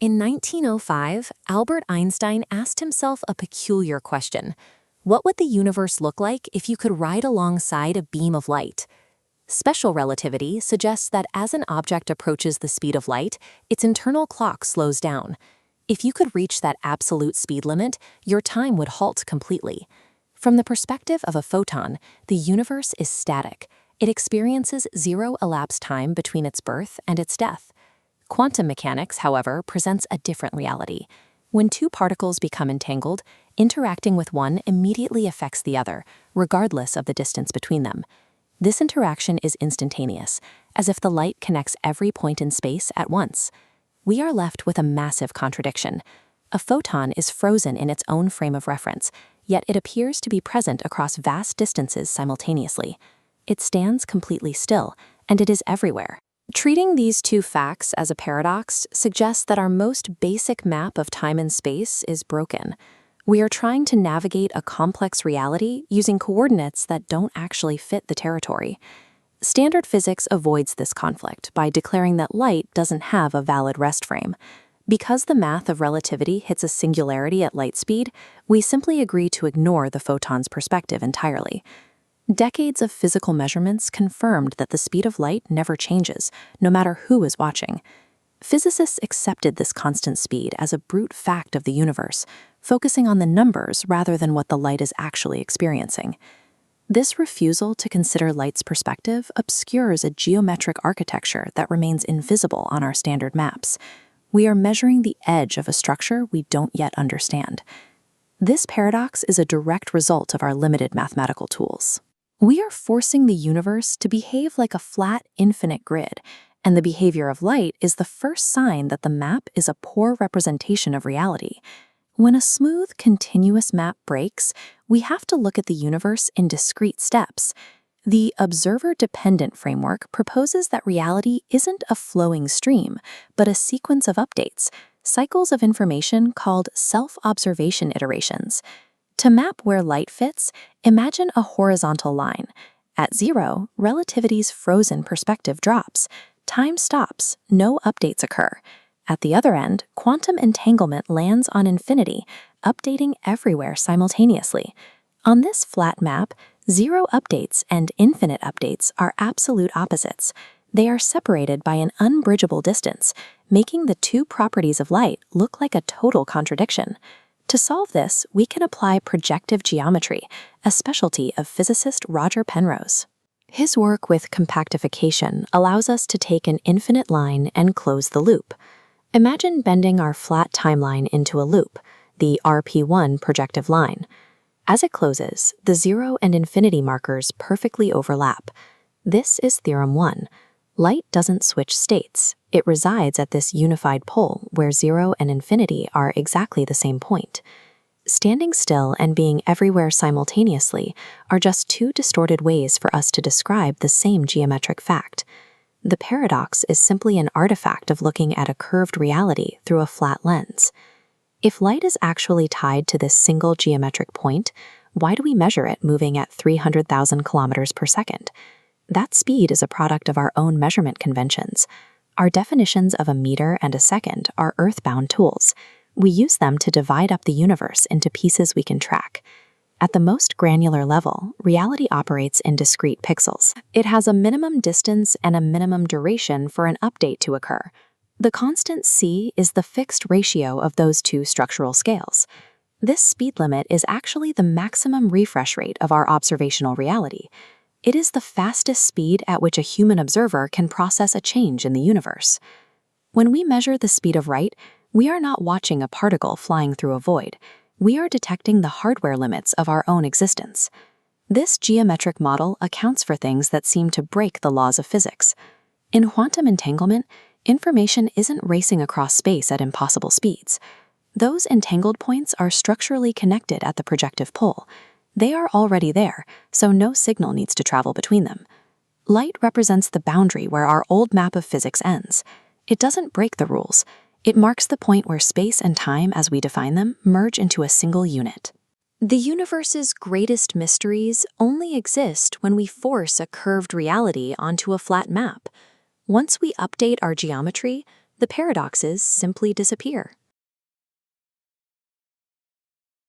In 1905, Albert Einstein asked himself a peculiar question. What would the universe look like if you could ride alongside a beam of light? Special relativity suggests that as an object approaches the speed of light, its internal clock slows down. If you could reach that absolute speed limit, your time would halt completely. From the perspective of a photon, the universe is static. It experiences zero elapsed time between its birth and its death. Quantum mechanics, however, presents a different reality. When two particles become entangled, interacting with one immediately affects the other, regardless of the distance between them. This interaction is instantaneous, as if the light connects every point in space at once. We are left with a massive contradiction. A photon is frozen in its own frame of reference, yet it appears to be present across vast distances simultaneously. It stands completely still, and it is everywhere. Treating these two facts as a paradox suggests that our most basic map of time and space is broken. We are trying to navigate a complex reality using coordinates that don't actually fit the territory. Standard physics avoids this conflict by declaring that light doesn't have a valid rest frame. Because the math of relativity hits a singularity at light speed, we simply agree to ignore the photon's perspective entirely. Decades of physical measurements confirmed that the speed of light never changes, no matter who is watching. Physicists accepted this constant speed as a brute fact of the universe, focusing on the numbers rather than what the light is actually experiencing. This refusal to consider light's perspective obscures a geometric architecture that remains invisible on our standard maps. We are measuring the edge of a structure we don't yet understand. This paradox is a direct result of our limited mathematical tools. We are forcing the universe to behave like a flat, infinite grid, and the behavior of light is the first sign that the map is a poor representation of reality. When a smooth, continuous map breaks, we have to look at the universe in discrete steps. The observer-dependent framework proposes that reality isn't a flowing stream, but a sequence of updates, cycles of information called self-observation iterations. To map where light fits, imagine a horizontal line. At zero, relativity's frozen perspective drops. Time stops, no updates occur. At the other end, quantum entanglement lands on infinity, updating everywhere simultaneously. On this flat map, zero updates and infinite updates are absolute opposites. They are separated by an unbridgeable distance, making the two properties of light look like a total contradiction. To solve this, we can apply projective geometry, a specialty of physicist Roger Penrose. His work with compactification allows us to take an infinite line and close the loop. Imagine bending our flat timeline into a loop, the RP1 projective line. As it closes, the 0 and infinity markers perfectly overlap. This is Theorem 1. Light doesn't switch states. It resides at this unified pole where 0 and infinity are exactly the same point. Standing still and being everywhere simultaneously are just two distorted ways for us to describe the same geometric fact. The paradox is simply an artifact of looking at a curved reality through a flat lens. If light is actually tied to this single geometric point, why do we measure it moving at 300,000 kilometers per second? That speed is a product of our own measurement conventions. Our definitions of a meter and a second are earthbound tools. We use them to divide up the universe into pieces we can track. At the most granular level, reality operates in discrete pixels. It has a minimum distance and a minimum duration for an update to occur. The constant c is the fixed ratio of those two structural scales. This speed limit is actually the maximum refresh rate of our observational reality. It is the fastest speed at which a human observer can process a change in the universe. When we measure the speed of light, we are not watching a particle flying through a void. We are detecting the hardware limits of our own existence. This geometric model accounts for things that seem to break the laws of physics. In quantum entanglement, information isn't racing across space at impossible speeds. Those entangled points are structurally connected at the projective pole. They are already there, so no signal needs to travel between them. Light represents the boundary where our old map of physics ends. It doesn't break the rules. It marks the point where space and time as we define them merge into a single unit. The universe's greatest mysteries only exist when we force a curved reality onto a flat map. Once we update our geometry, the paradoxes simply disappear.